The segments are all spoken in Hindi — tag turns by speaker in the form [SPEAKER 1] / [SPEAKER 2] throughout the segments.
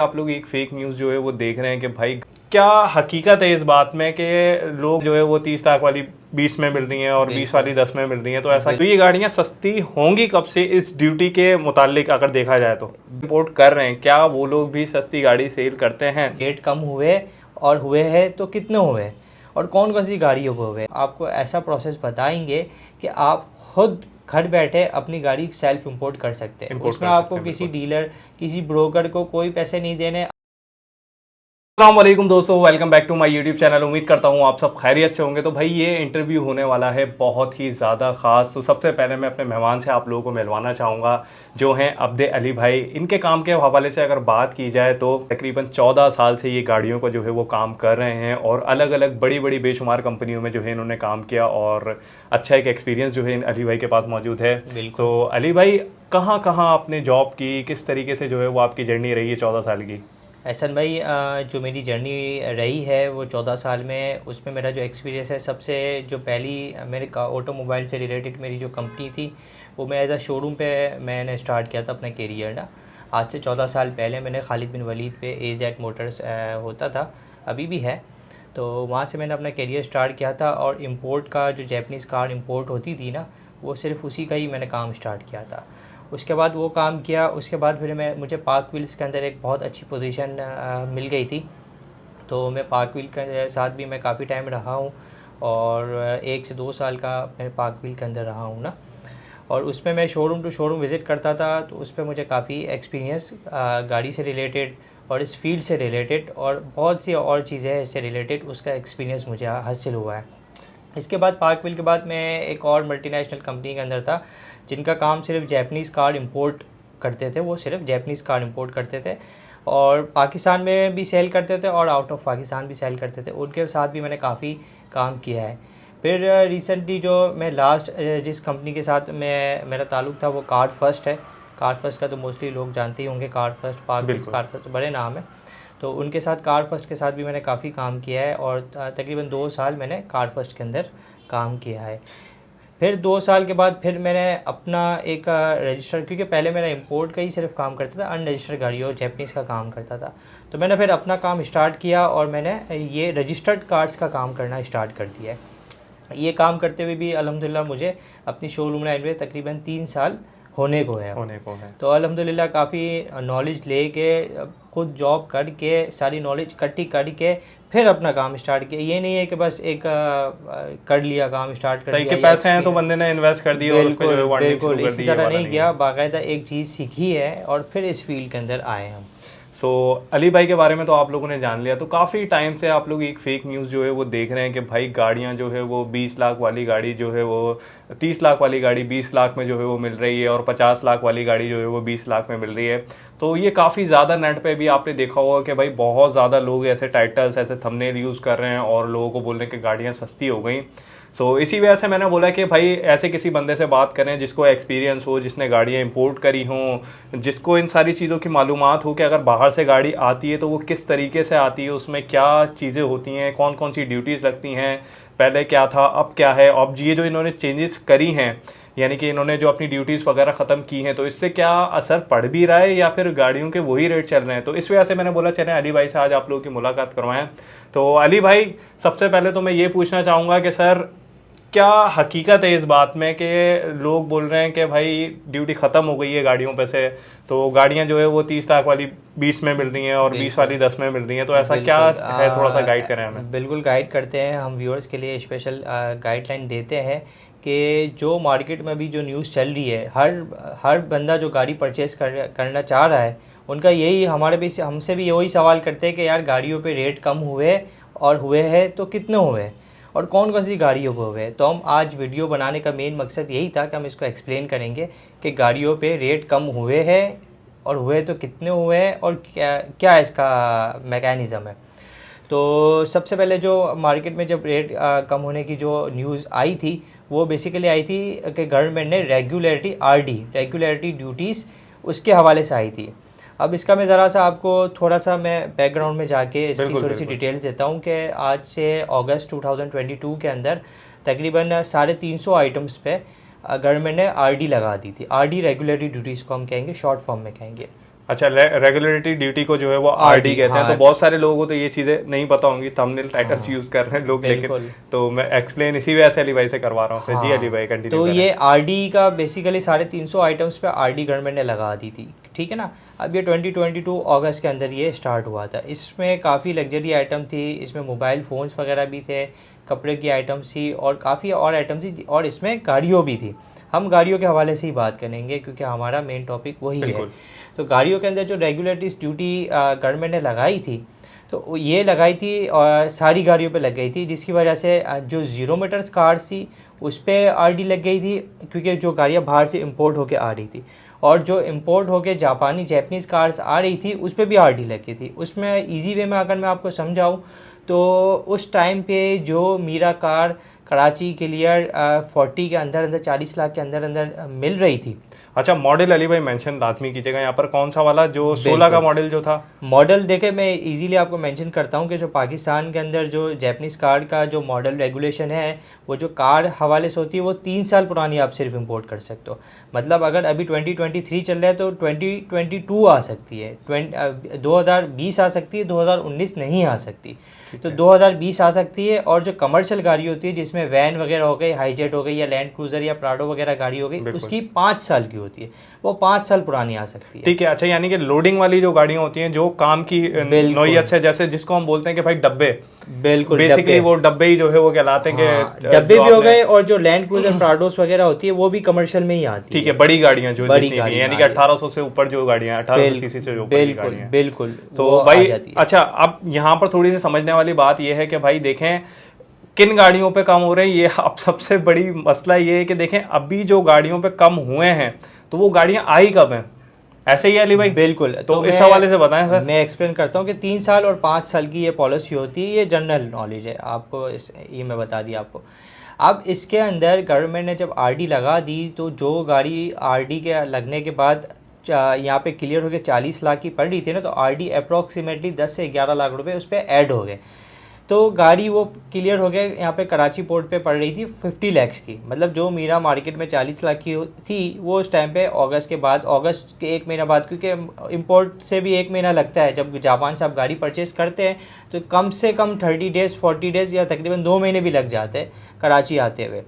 [SPEAKER 1] आप लोग एक फेक न्यूज़ जो है वो देख रहे हैं कि भाई क्या हकीकत है इस बात में कि लोग जो है वो 30 लाख वाली 20 में मिल रही हैं और 20 वाली 10 में मिल रही हैं। तो ऐसा तो ये गाड़ियां सस्ती होंगी कब से इस ड्यूटी के मुतालिक अगर देखा जाए तो इंपोर्ट कर रहे हैं, क्या वो लोग भी सस्ती गाड़ी सेल करते हैं?
[SPEAKER 2] रेट कम हुए और हुए हैं तो कितने हुए और कौन कौन सी गाड़ियों को हुए, आपको ऐसा प्रोसेस बताएंगे कि आप खुद घर बैठे अपनी गाड़ी सेल्फ इंपोर्ट कर सकते हैं। उसमें आपको किसी डीलर किसी ब्रोकर को कोई पैसे नहीं देने।
[SPEAKER 1] अस्सलामुअलैकुम दोस्तों, welcome back to my YouTube channel. उम्मीद करता हूँ आप सब खैरियत से होंगे। तो भाई ये इंटरव्यू होने वाला है बहुत ही ज़्यादा ख़ास। तो सबसे पहले मैं अपने मेहमान से आप लोगों को मिलवाना चाहूँगा जो हैं अब्दे अली भाई। इनके काम के हवाले से अगर बात की जाए तो तकरीबन 14 साल से ये गाड़ियों को जो है वो काम कर रहे हैं और अलग अलग बड़ी बड़ी बेशुमार कंपनियों में जो है इन्होंने काम किया और अच्छा एक एक्सपीरियंस जो है अली भाई के पास मौजूद है। तो अली भाई कहाँ कहाँ आपने जॉब की, किस तरीके से जो है वो आपकी जर्नी रही है 14 साल की?
[SPEAKER 2] एहसन भाई, जो मेरी जर्नी रही है वो 14 साल में, उसमें मेरा जो एक्सपीरियंस है, सबसे जो पहली मेरे का ऑटोमोबाइल से रिलेटेड मेरी जो कंपनी थी वो मैं एज अ शोरूम पे मैंने स्टार्ट किया था अपना करियर ना। आज से 14 साल पहले मैंने खालिद बिन वलीद पे AZ मोटर्स होता था, अभी भी है। तो वहाँ से मैंने अपना करियर स्टार्ट किया था और इम्पोर्ट का जो जैपनीज़ कार इम्पोर्ट होती थी ना, वो सिर्फ उसी का ही मैंने काम स्टार्ट किया था। उसके बाद वो काम किया, उसके बाद फिर मुझे पार्क व्हील्स के अंदर एक बहुत अच्छी पोजीशन मिल गई थी। तो मैं पार्क व्हील के साथ भी मैं काफ़ी टाइम रहा हूँ और 1 से 2 साल का मैं पार्क व्हील के अंदर रहा हूँ ना। और उसमें मैं शोरूम टू शोरूम विज़िट करता था, तो उस पर मुझे काफ़ी एक्सपीरियंस गाड़ी से रिलेटेड और इस फील्ड से रिलेटेड और बहुत सी और चीज़ें हैं इससे रिलेटेड, उसका एक्सपीरियंस मुझे हासिल हुआ है। इसके बाद पार्क व्हील के बाद मैं एक और मल्टीनेशनल कंपनी के अंदर था जिनका काम सिर्फ जैपनीज़ कार इंपोर्ट करते थे। वो सिर्फ जैपनीज़ कार इंपोर्ट करते थे और पाकिस्तान में भी सेल करते थे और आउट ऑफ पाकिस्तान भी सेल करते थे। उनके साथ भी मैंने काफ़ी काम किया है। फिर रिसेंटली जो मैं लास्ट जिस कंपनी के साथ मेरा ताल्लुक़ था वो कार फर्स्ट है। कार फर्स्ट का तो मोस्टली लोग जानते ही होंगे, car first, park wheels, car first बड़े नाम है। तो उनके साथ कार फर्स्ट के साथ भी मैंने काफ़ी काम किया है और तकरीबन 2 साल मैंने कार फर्स्ट के अंदर काम किया है। फिर 2 साल के बाद फिर मैंने अपना एक रजिस्टर, क्योंकि पहले मेरा इंपोर्ट का ही सिर्फ काम करता था, अनरजिस्टर्ड गाड़ियों और जैपनीज़ का काम करता था। तो मैंने फिर अपना काम स्टार्ट किया और मैंने ये रजिस्टर्ड कार्स का काम करना स्टार्ट कर दिया है। ये काम करते हुए भी अल्हम्दुलिल्लाह मुझे अपनी शोरूम लाइन में तकरीबन 3 साल होने को है। तो अल्हम्दुलिल्लाह काफ़ी नॉलेज लेके खुद जॉब करके सारी नॉलेज इकट्ठी करके फिर अपना काम स्टार्ट किया। ये नहीं है कि बस एक कर लिया काम स्टार्ट कर दिया,
[SPEAKER 1] पैसे हैं तो बंदे ने इन्वेस्ट कर दिए और उस पे जो है वो अर्निंग शुरू कर दी।
[SPEAKER 2] इसी तरह नहीं किया, बाकायदा एक चीज़ सीखी है और फिर इस फील्ड के अंदर आए हम।
[SPEAKER 1] अली भाई के बारे में तो आप लोगों ने जान लिया। तो काफ़ी टाइम से आप लोग एक फेक न्यूज़ जो है वो देख रहे हैं कि भाई गाड़ियां जो है वो 20 लाख वाली गाड़ी जो है वो 30 लाख वाली गाड़ी 20 लाख में जो है वो मिल रही है और 50 लाख वाली गाड़ी जो है वो 20 लाख में मिल रही है। तो ये काफ़ी ज़्यादा नेट पे भी आपने देखा होगा कि भाई बहुत ज़्यादा लोग ऐसे टाइटल्स, ऐसे थंबनेल यूज़ कर रहे हैं और लोगों को बोल रहे हैं कि गाड़ियाँ सस्ती हो गई। इसी वजह से मैंने बोला कि भाई ऐसे किसी बंदे से बात करें जिसको एक्सपीरियंस हो, जिसने गाड़ियाँ इंपोर्ट करी हों, जिसको इन सारी चीज़ों की मालूमात हो कि अगर बाहर से गाड़ी आती है तो वो किस तरीके से आती है, उसमें क्या चीज़ें होती हैं, कौन कौन सी ड्यूटीज़ लगती हैं, पहले क्या था अब क्या है, अब ये जो इन्होंने चेंजेस करी हैं, यानी कि इन्होंने जो अपनी ड्यूटीज़ वगैरह ख़त्म की हैं, तो इससे क्या असर पड़ भी रहा है या फिर गाड़ियों के वही रेट चल रहे हैं। तो इस वजह से मैंने बोला चलें अली भाई से आज आप लोगों की मुलाकात करवाएं। तो अली भाई, सबसे पहले तो मैं ये पूछना चाहूँगा कि सर क्या हकीकत है इस बात में कि लोग बोल रहे हैं कि भाई ड्यूटी ख़त्म हो गई है गाड़ियों पे से, तो गाड़ियां जो है वो 30 लाख वाली 20 में मिल रही हैं और 20 वाली 10 में मिल रही हैं। तो ऐसा क्या है, थोड़ा सा गाइड करें हमें।
[SPEAKER 2] बिल्कुल गाइड करते हैं हम, व्यूअर्स के लिए स्पेशल गाइडलाइन देते हैं कि जो मार्केट में अभी जो न्यूज़ चल रही है, हर बंदा जो गाड़ी परचेज़ करना चाह रहा है, उनका यही हमसे भी यही सवाल करते हैं कि यार गाड़ियों पे रेट कम हुए और हुए हैं तो कितने हुए और कौन कौन सी गाड़ियों पे हुए। तो हम आज वीडियो बनाने का मेन मकसद यही था कि हम इसको एक्सप्लेन करेंगे कि गाड़ियों पे रेट कम हुए हैं और हुए तो कितने हुए हैं और क्या क्या इसका मैकेनिज़्म है। तो सबसे पहले जो मार्केट में जब रेट कम होने की जो न्यूज़ आई थी, वो बेसिकली आई थी कि गवर्नमेंट ने रेगुलेटरी ड्यूटीज़ उसके हवाले से आई थी। अब इसका मैं ज़रा सा आपको थोड़ा सा मैं बैकग्राउंड में जाके इसकी थोड़ी सी डिटेल्स देता हूँ कि आज से अगस्त 2022 के अंदर तकरीबन 350 आइटम्स पे गवर्नमेंट ने RD लगा दी थी। RD रेगुलेटरी ड्यूटीज़ को हम कहेंगे, शॉर्ट फॉर्म में कहेंगे।
[SPEAKER 1] अच्छा, रेगुलेटरी ड्यूटी को जो है वो आरडी कहते हैं। तो बहुत सारे लोगों को तो ये चीजें नहीं पता होंगी, थंबनेल टाइटल्स यूज कर रहे हैं लोग, लेकिन तो मैं एक्सप्लेन इसी वजह से अली भाई से करवा रहा हूँ। जी अली भाई कंटिन्यू
[SPEAKER 2] तो
[SPEAKER 1] करें।
[SPEAKER 2] ये आरडी का बेसिकली 350 आइटम्स पे आरडी गवर्नमेंट ने लगा दी थी, ठीक है ना। अब ये 2022 अगस्त के अंदर ये स्टार्ट हुआ था। इसमें काफ़ी लग्जरी आइटम थी, इसमें मोबाइल फ़ोन्स वगैरह भी थे, कपड़े की आइटम्स थी और काफ़ी और आइटम थी, और इसमें गाड़ियों भी थी। हम गाड़ियों के हवाले से ही बात करेंगे क्योंकि हमारा मेन टॉपिक वही है। तो गाड़ियों के अंदर जो रेगुलेटरी ड्यूटी गवर्नमेंट ने लगाई थी, तो ये लगाई थी और सारी गाड़ियों पे लग गई थी, जिसकी वजह से जो 0 मीटर्स कार्स थी उस पर आरडी लग गई थी, क्योंकि जो गाड़ियाँ बाहर से इंपोर्ट होके आ रही थी, और जो इंपोर्ट होके जापानीज़ कार्स आ रही थी उस पर भी आरडी लग गई थी। उसमें इजी वे में अगर मैं आपको समझाऊँ तो उस टाइम पे जो मीरा कार कराची क्लियर 40 के अंदर अंदर 40 लाख के अंदर अंदर मिल रही थी।
[SPEAKER 1] अच्छा, मॉडल अली भाई मेंशन लाजमी कीजिएगा यहाँ पर, कौन सा वाला जो 16 का मॉडल जो था?
[SPEAKER 2] मॉडल देखे मैं इजीली आपको मेंशन करता हूँ कि जो पाकिस्तान के अंदर जो जापानीज़ कार का जो मॉडल रेगुलेशन है, वो जो कार हवाले से होती है वो 3 साल पुरानी आप सिर्फ इंपोर्ट कर सकते हो। मतलब अगर अभी 2023 चल रहा है तो 2022 आ सकती है, 2020 आ सकती है, 2019 नहीं आ सकती। तो 2020 आ सकती है। और जो कमर्शियल गाड़ी होती है जिसमें वैन वगैरह हो गई, हाईजेट हो गई, या लैंड क्रूजर या प्राडो वगैरह गाड़ी हो गई, उसकी 5 साल की होती है, वो 5 साल पुरानी आ सकती है।
[SPEAKER 1] ठीक है। अच्छा, यानी कि लोडिंग वाली जो गाड़ियां होती हैं जो काम की नौयत से, जैसे जिसको हम बोलते हैं कि भाई डब्बे,
[SPEAKER 2] बिल्कुल
[SPEAKER 1] बेसिकली वो डब्बे ही जो है वो कहलाते हैं कि
[SPEAKER 2] डब्बे भी हो गए। और जो लैंड क्रूजर प्राडोस वगैरह होती है वो भी कमर्शियल में ही आती है।
[SPEAKER 1] ठीक है, बड़ी गाड़ियां जो
[SPEAKER 2] बड़ी
[SPEAKER 1] जितनी भी, यानी कि 1800 से ऊपर जो गाड़ियां, 1800 सीसी से जो ऊपर की गाड़ियां हैं,
[SPEAKER 2] बिल्कुल
[SPEAKER 1] तो भाई अच्छा, अब यहाँ पर थोड़ी सी समझने वाली बात यह है कि भाई देखें किन गाड़ियों पे कम हो रहे हैं। ये अब सबसे बड़ी मसला ये है कि देखें अभी जो गाड़ियों पे कम हुए हैं तो वो गाड़ियां आई कब हैं, ऐसे ही अली भाई?
[SPEAKER 2] बिल्कुल।
[SPEAKER 1] तो इस हवाले से बताएं सर।
[SPEAKER 2] मैं एक्सप्लेन करता हूँ कि 3 साल और 5 साल की ये पॉलिसी होती है, ये जनरल नॉलेज है आपको, ये मैं बता दिया आपको। अब इसके अंदर गवर्नमेंट ने जब आरडी लगा दी तो जो गाड़ी आरडी के लगने के बाद यहाँ पे क्लियर होकर 40 लाख की पड़ रही थी ना, तो आरडी अप्रॉक्सीमेटली 10 से 11 लाख रुपए उस पर ऐड हो गए। तो गाड़ी वो क्लियर हो गया, यहाँ पे कराची पोर्ट पे पड़ रही थी 50 लैक्स की। मतलब जो मीरा मार्केट में 40 लाख की थी वो उस टाइम पे अगस्त के 1 महीना बाद, क्योंकि इंपोर्ट से भी 1 महीना लगता है, जब जापान से आप गाड़ी परचेज़ करते हैं तो कम से कम 30 डेज़ 40 डेज़ या तकरीबन 2 महीने भी लग जाते हैं कराची आते हुए।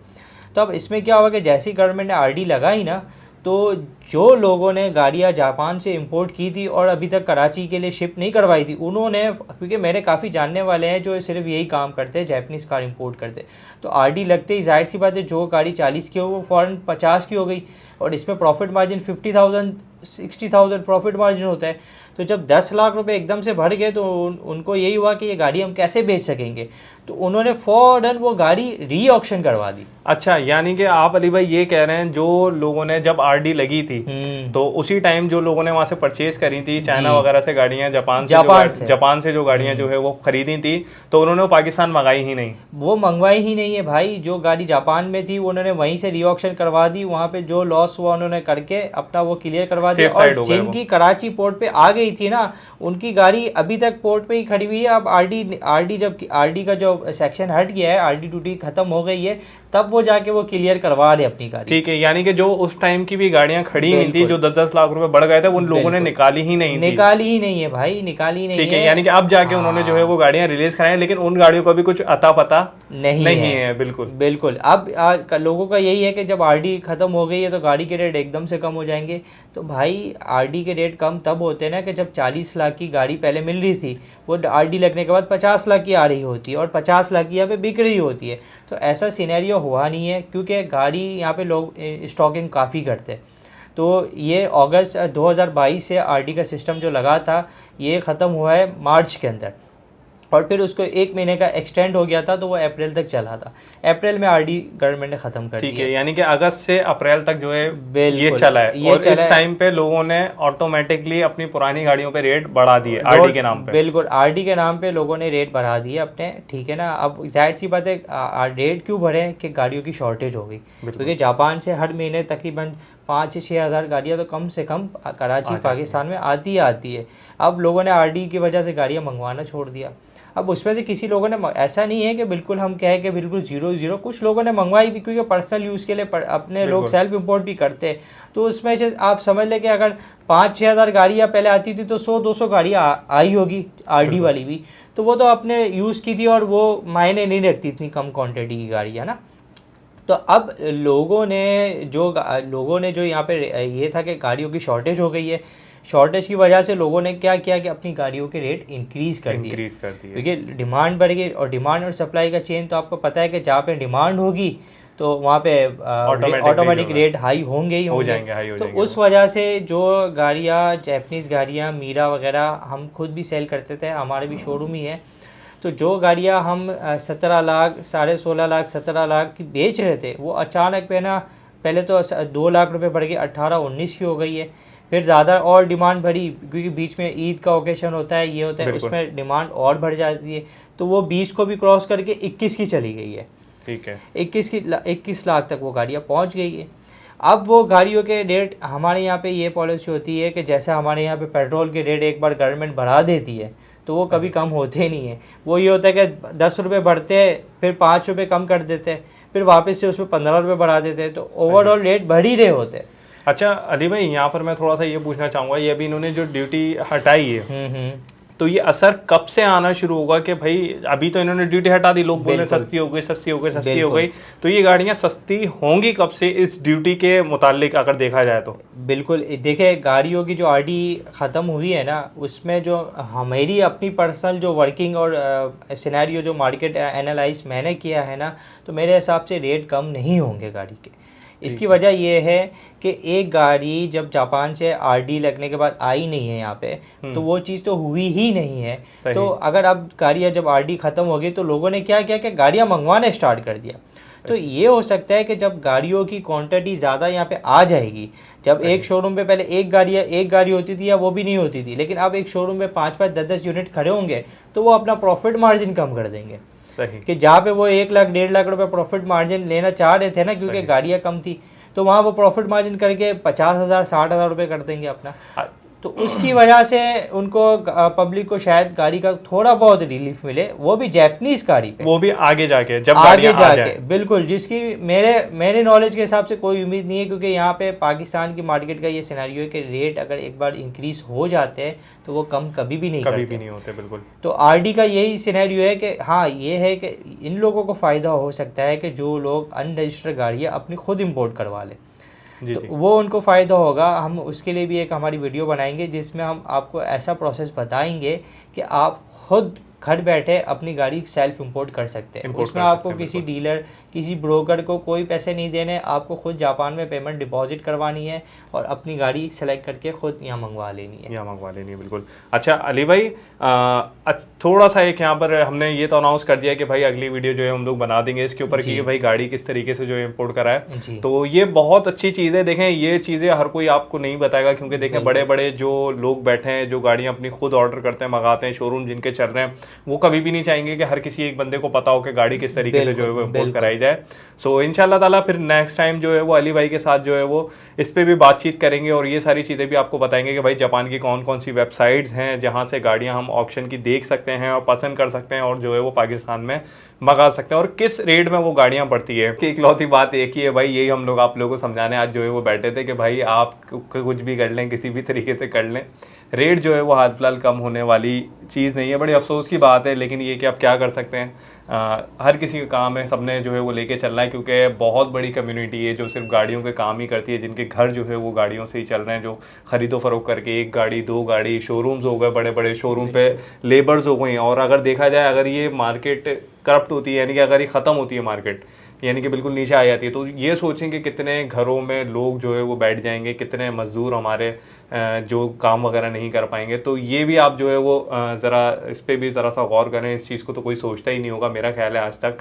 [SPEAKER 2] तो अब इसमें क्या हुआ कि जैसे ही गवर्नमेंट ने आरडी लगाई ना, तो जो लोगों ने गाड़ियाँ जापान से इंपोर्ट की थी और अभी तक कराची के लिए शिप नहीं करवाई थी, उन्होंने, क्योंकि मेरे काफ़ी जानने वाले हैं जो सिर्फ यही काम करते हैं, जापानीज़ कार इंपोर्ट करते, तो आरडी लगते ही जाहिर सी बात है जो गाड़ी 40 की हो वो फ़ौरन 50 की हो गई। और इसमें प्रॉफिट मार्जिन 50,000 60,000 प्रॉफिट मार्जिन होता है। तो जब 10 लाख रुपए एकदम से बढ़ गए तो उनको यही हुआ कि ये गाड़ी हम कैसे बेच सकेंगे, तो उन्होंने फौरन वो गाड़ी री ऑक्शन करवा दी।
[SPEAKER 1] अच्छा, यानी कि आप अली भाई ये कह रहे हैं जो लोगों ने जब आरडी लगी थी तो उसी टाइम जो लोगों ने वहां से परचेज करी थी चाइना वगैरह से गाड़ियां, जापान से जो गाड़ियां जो है वो खरीदी थी, तो उन्होंने पाकिस्तान मंगाई ही नहीं,
[SPEAKER 2] वो मंगवाई ही नहीं है भाई। जो गाड़ी जापान में थी उन्होंने वहीं से री ऑक्शन करवा दी, वहां पे जो लॉस हुआ उन्होंने करके अपना वो क्लियर करवा दिया। और जिनकी कराची पोर्ट पे आ गई थी ना, उनकी गाड़ी अभी तक पोर्ट पे ही खड़ी हुई है। अब आरडी का जो सेक्शन हट गया है, आरडी ड्यूटी खत्म हो गई है, तब वो जाके वो क्लियर करवा रहे अपनी गाड़ी।
[SPEAKER 1] ठीक है, यानी कि जो उस टाइम की भी गाड़ियां खड़ी हुई थी जो 10-10 लाख रुपए बढ़ गए थे, उन लोगों ने निकाली ही नहीं
[SPEAKER 2] है भाई, निकाली ही नहीं है।
[SPEAKER 1] ठीक है, यानी कि अब जाके उन्होंने जो है वो गाड़ियां रिलीज कराई, लेकिन उन गाड़ियों का भी कुछ अता पता नहीं है।
[SPEAKER 2] बिल्कुल। अब लोगों का यही है कि जब आरडी खत्म हो गई है तो गाड़ी के रेट एकदम से कम हो जाएंगे। तो भाई आरडी के रेट कम तब होते हैं ना कि जब 40 लाख की गाड़ी पहले मिल रही थी, वो आरडी लगने के बाद 50 लाख की आ रही होती है और 50 लाख की यहाँ पे बिक रही होती है। तो ऐसा सिनेरियो हुआ नहीं है, क्योंकि गाड़ी यहाँ पे लोग स्टॉकिंग काफ़ी करते हैं। तो ये अगस्त 2022 से आरडी का सिस्टम जो लगा था ये ख़त्म हुआ है मार्च के अंदर, और फिर उसको 1 महीने का एक्सटेंड हो गया था, तो वो अप्रैल तक चला था। अप्रैल में आरडी गवर्नमेंट ने खत्म कर दिया।
[SPEAKER 1] ठीक है, यानी कि अगस्त से अप्रैल तक जो है ये चला है, और इस टाइम पे लोगों ने ऑटोमेटिकली अपनी पुरानी गाड़ियों पे रेट बढ़ा दिए आरडी के नाम पे।
[SPEAKER 2] बिल्कुल, आरडी के नाम पे लोगों ने रेट बढ़ा दिए अपने, ठीक है ना। अब जाहिर सी बात है रेट क्यों बढ़े कि गाड़ियों की शॉर्टेज हो गई, क्योंकि जापान से हर महीने तकरीबन 5 से 6 हज़ार गाड़ियाँ तो कम से कम कराची पाकिस्तान में आती है। अब लोगों ने आरडी की वजह से गाड़ियाँ मंगवाना छोड़ दिया। अब उसमें से किसी लोगों ने ऐसा नहीं है कि बिल्कुल हम कहें कि बिल्कुल ज़ीरो ज़ीरो, कुछ लोगों ने मंगवाई भी क्योंकि पर्सनल यूज़ के लिए अपने लोग सेल्फ इम्पोर्ट भी करते हैं। तो उसमें से आप समझ लें कि अगर 5-6 हज़ार गाड़ियाँ पहले आती थी तो 100-200 गाड़ियाँ आई होगी आरडी वाली भी, तो वो तो अपने यूज़ की थी और वो मायने नहीं रखती इतनी कम क्वांटिटी की गाड़ी, है ना। तो अब लोगों ने जो यहाँ पे ये था कि गाड़ियों की शॉर्टेज हो गई है, शॉर्टेज की वजह से लोगों ने क्या किया कि अपनी गाड़ियों के रेट इंक्रीज़ कर दिए क्योंकि डिमांड बढ़ गई। और डिमांड और सप्लाई का चेन तो आपको पता है कि जहाँ पे डिमांड होगी तो वहाँ पे ऑटोमेटिक रेट हाई होंगे ही होंगे। तो उस वजह से जो गाड़ियाँ, जापानीज़ गाड़ियाँ, मीरा वगैरह हम खुद भी सेल करते थे, हमारे भी शोरूम ही है। तो जो गाड़ियाँ हम 17 लाख, 16.5 लाख, 17 लाख की बेच रहे थे, वो अचानक पे ना पहले तो 2 लाख रुपए बढ़ के 18-19 की हो गई है। फिर ज़्यादा और डिमांड बढ़ी क्योंकि बीच में ईद का ओकेशन होता है, ये होता है, उसमें डिमांड और बढ़ जाती है। तो वो 20 को भी क्रॉस करके 21 की चली गई है।
[SPEAKER 1] ठीक है,
[SPEAKER 2] 21 लाख तक वो गाड़ियाँ पहुँच गई है। अब वो गाड़ियों के रेट, हमारे यहाँ पे ये पॉलिसी होती है कि जैसे हमारे यहाँ पे पेट्रोल के रेट एक बार गवर्नमेंट बढ़ा देती है तो वो कभी कम होते नहीं है। वो ये होता है कि 10 रुपये बढ़ते हैं, फिर 5 रुपये कम कर देते हैं, फिर वापस से उसमें 15 रुपये बढ़ा देते हैं, तो ओवरऑल रेट बढ़ ही रहे होते हैं।
[SPEAKER 1] अच्छा अली भाई, यहाँ पर मैं थोड़ा सा ये पूछना चाहूँगा, ये अभी इन्होंने जो ड्यूटी हटाई है तो ये असर कब से आना शुरू होगा कि भाई अभी तो इन्होंने ड्यूटी हटा दी, लोग बोल रहे सस्ती हो गई, सस्ती हो गई, सस्ती हो गई, तो ये गाड़ियाँ सस्ती होंगी कब से इस ड्यूटी के मुतालिक अगर देखा जाए तो?
[SPEAKER 2] बिल्कुल, देखिए गाड़ियों की जो आरडी ख़त्म हुई है ना, उसमें जो हमारी अपनी पर्सनल जो वर्किंग और सिनेरियो जो मार्केट एनालाइज मैंने किया है ना, तो मेरे हिसाब से रेट कम नहीं होंगे गाड़ी के। इसकी वजह यह है कि एक गाड़ी जब जापान से आरडी लगने के बाद आई नहीं है यहाँ पे, तो वो चीज़ तो हुई ही नहीं है। तो अगर अब गाड़ियाँ जब आरडी ख़त्म हो गई तो लोगों ने क्या किया कि गाड़ियाँ मंगवाना स्टार्ट कर दिया। तो ये हो सकता है कि जब गाड़ियों की क्वांटिटी ज़्यादा यहाँ पे आ जाएगी, जब एक शोरूम पे पहले एक गाड़ी होती थी या वो भी नहीं होती थी, लेकिन अब एक शोरूम में 5-5, 10-10 यूनिट खड़े होंगे तो वो अपना प्रॉफिट मार्जिन कम कर देंगे।
[SPEAKER 1] सही, कि
[SPEAKER 2] जहाँ पे वो 1 लाख 1.5 लाख रुपए प्रॉफिट मार्जिन लेना चाह रहे थे ना, क्योंकि गाड़ियाँ कम थी, तो वहाँ वो प्रॉफिट मार्जिन करके 50,000 60,000 रुपये कर देंगे अपना। तो उसकी वजह से उनको पब्लिक को शायद गाड़ी का थोड़ा बहुत रिलीफ मिले, वो भी जापानीज गाड़ी पे,
[SPEAKER 1] वो भी आगे जाके जब
[SPEAKER 2] आगे जाके बिल्कुल, जिसकी मेरे नॉलेज के हिसाब से कोई उम्मीद नहीं है, क्योंकि यहाँ पे पाकिस्तान की मार्केट का ये सिनेरियो है कि रेट अगर एक बार इंक्रीज हो जाते हैं तो वो कम कभी भी नहीं
[SPEAKER 1] होते। बिल्कुल, तो
[SPEAKER 2] आरडी का यही सिनेरियो है कि हाँ, ये है कि इन लोगों को फ़ायदा हो सकता है कि जो लोग अनरजिस्टर्ड गाड़ियाँ अपनी खुद इम्पोर्ट करवा लें, तो वो उनको फ़ायदा होगा। हम उसके लिए भी एक हमारी वीडियो बनाएंगे जिसमें हम आपको ऐसा प्रोसेस बताएंगे कि आप खुद घर बैठे अपनी गाड़ी सेल्फ इंपोर्ट कर सकते हैं। उसमें आपको किसी डीलर, किसी ब्रोकर को कोई पैसे नहीं देने, आपको खुद जापान में पेमेंट डिपॉजिट करवानी है और अपनी गाड़ी सेलेक्ट करके खुद यहाँ मंगवा लेनी है।
[SPEAKER 1] बिल्कुल। अच्छा अली भाई, थोड़ा सा एक यहाँ पर हमने ये तो अनाउंस कर दिया कि भाई अगली वीडियो जो है हम लोग बना देंगे इसके ऊपर कि भाई गाड़ी किस तरीके से जो है इम्पोर्ट करा है, तो ये बहुत अच्छी चीज़ है। देखें, ये चीज़ें हर कोई आपको नहीं बताएगा, क्योंकि देखें बड़े बड़े जो लोग बैठे हैं, जो गाड़ियाँ अपनी खुद ऑर्डर करते हैं, मंगाते हैं, शोरूम जिनके चल रहे हैं, वो कभी भी नहीं चाहेंगे कि हर किसी एक बंदे को पता हो कि गाड़ी किस तरीके से जो है वो इम्पोर्ट कराई जाए। सो इंशाल्लाह ताला फिर नेक्स्ट टाइम जो है वो अली भाई के साथ जो है वो इस पे भी बातचीत करेंगे और ये सारी चीज़ें भी आपको बताएंगे कि भाई जापान की कौन कौन सी वेबसाइट्स हैं जहाँ से गाड़ियाँ हम ऑक्शन की देख सकते हैं और पसंद कर सकते हैं और जो है वो पाकिस्तान में मंगा सकते हैं और किस रेट में वो गाड़ियाँ पड़ती है। कि इकलौती बात एक ही है भाई, यही हम लोग आप लोगों को समझाने आज जो है वो बैठे थे कि भाई आप कुछ भी कर लें, किसी भी तरीके से कर लें, रेट जो है वो हाल फिलहाल कम होने वाली चीज़ नहीं है। बड़ी अफसोस की बात है, लेकिन ये कि आप क्या कर सकते हैं, हर किसी का काम है, सबने जो है वो लेके चलना है, क्योंकि बहुत बड़ी कम्युनिटी है जो सिर्फ गाड़ियों के काम ही करती है, जिनके घर जो है वो गाड़ियों से ही चल रहे हैं, जो खरीदो फरोख्त करके एक गाड़ी, दो गाड़ी, शोरूम्स हो गए, बड़े बड़े शोरूम पे लेबर्स हो गई। और अगर देखा जाए, अगर ये मार्केट करप्ट होती है, यानी कि अगर ये ख़त्म होती है मार्केट, यानी कि बिल्कुल नीचे आ जाती है, तो ये सोचें कि कितने घरों में लोग जो है वो बैठ जाएंगे, कितने मजदूर हमारे जो काम वगैरह नहीं कर पाएंगे। तो ये भी आप जो है वो ज़रा इस पर भी ज़रा सा गौर करें। इस चीज़ को तो कोई सोचता ही नहीं होगा मेरा ख्याल है आज तक।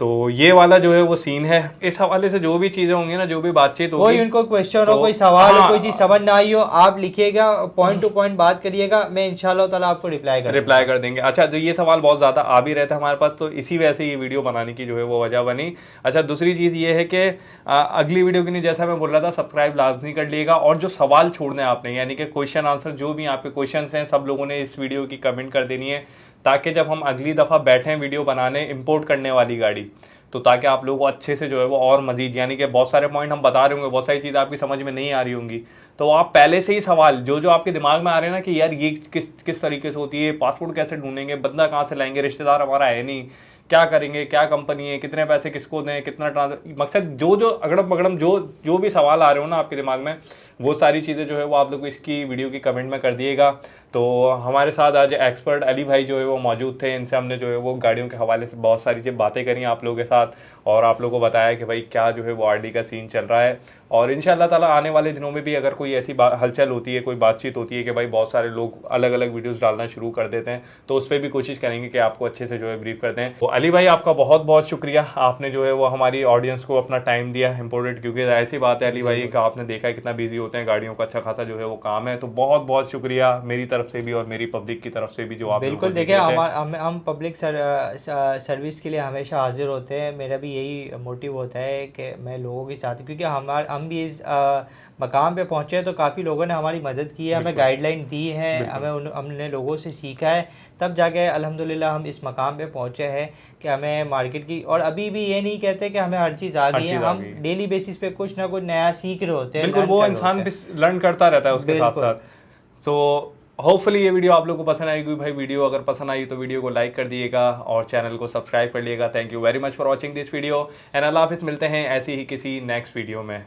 [SPEAKER 1] तो ये वाला जो है वो सीन है। इस हवाले से जो भी चीज़ें होंगी ना, जो भी बातचीत होगी,
[SPEAKER 2] कोई उनको क्वेश्चन हो, कोई सवाल हो, कोई चीज़ समझ ना आई हो, आप लिखिएगा, पॉइंट टू पॉइंट बात करिएगा, मैं इंशाल्लाह ताला आपको रिप्लाई कर
[SPEAKER 1] देंगे। अच्छा, जो ये सवाल बहुत ज़्यादा आ भी रहता है हमारे पास, तो इसी वजह से ये वीडियो बनाने की जो है वो वजह बनी। अच्छा, दूसरी चीज़ ये है कि अगली वीडियो के लिए जैसा मैं बोल रहा था, सब्सक्राइब लाजमी कर लिएगा और जो सवाल छोड़ने आपने, यानी कि क्वेश्चन आंसर जो भी आपके क्वेश्चन हैं, सब लोगों ने इस वीडियो की कमेंट कर देनी है। ताकि जब हम अगली दफ़ा बैठें वीडियो बनाने इंपोर्ट करने वाली गाड़ी, तो ताकि आप लोगों को अच्छे से जो है वो और मजीद, यानी कि बहुत सारे पॉइंट हम बता रहे होंगे, बहुत सारी चीज़ें आपकी समझ में नहीं आ रही होंगी, तो आप पहले से ही सवाल जो जो आपके दिमाग में आ रहे हैं ना कि यार ये किस किस तरीके से होती है, पासपोर्ट कैसे ढूंढेंगे, बंदा कहाँ से लाएंगे, रिश्तेदार हमारा है नहीं, क्या करेंगे, क्या कंपनी है, कितने पैसे किसको दें, कितना ट्रांसफर, मकसद जो जो अगड़म बगड़म जो जो भी सवाल आ रहे हो ना आपके दिमाग में, वो सारी चीज़ें जो है वो आप लोग इसकी वीडियो की कमेंट में कर दिएगा। तो हमारे साथ आज एक्सपर्ट अली भाई जो है वो मौजूद थे, इनसे हमने जो है वो गाड़ियों के हवाले से बहुत सारी चीज़ बातें करी आप लोगों के साथ, और आप लोगों को बताया कि भाई क्या जो है वो आरडी का सीन चल रहा है। और इंशाल्लाह ताला आने वाले दिनों में भी अगर कोई ऐसी हलचल होती है, कोई बातचीत होती है कि भाई बहुत सारे लोग अलग अलग वीडियोस डालना शुरू कर देते हैं, तो उस पर भी कोशिश करेंगे कि आपको अच्छे से जो है ब्रीफ करते हैं। तो अली भाई आपका बहुत बहुत शुक्रिया, आपने जो है वो हमारी ऑडियंस को अपना टाइम दिया इम्पोर्टेंट, क्योंकि ऐसी बात है अली भाई कि आपने देखा है कितना बिजी होते हैं, गाड़ियों का अच्छा खासा जो है वो काम है। तो बहुत बहुत शुक्रिया मेरी तरफ से भी और मेरी पब्लिक की तरफ से भी जो आप
[SPEAKER 2] बिल्कुल। देखिए हम पब्लिक सर्विस के लिए हमेशा हाजिर होते हैं। मेरा भी यही मोटिव होता है कि मैं लोगों के साथ, क्योंकि हम भी इस मकाम पे पहुँचे हैं तो काफ़ी लोगों ने हमारी मदद की है, हमें गाइडलाइन दी है, हमने लोगों से सीखा है, तब जाके अल्हम्दुलिल्लाह हम इस मकाम पे पहुँचे हैं कि हमें मार्केट की, और अभी भी ये नहीं कहते कि हमें हर चीज़ आ गई है, हम डेली बेसिस पे कुछ ना कुछ नया सीख रहे होते हैं।
[SPEAKER 1] बिल्कुल, वो इंसान भी लर्न करता रहता है उसके साथ साथ। तो होपफुली ये वीडियो आप लोगों को पसंद आएगी। भाई वीडियो अगर पसंद आई तो वीडियो को लाइक कर दिएगा और चैनल को सब्सक्राइब कर लिएगा। Thank you very much for watching this video and Allah हाफिज़। मिलते हैं ऐसी ही किसी नेक्स्ट वीडियो में।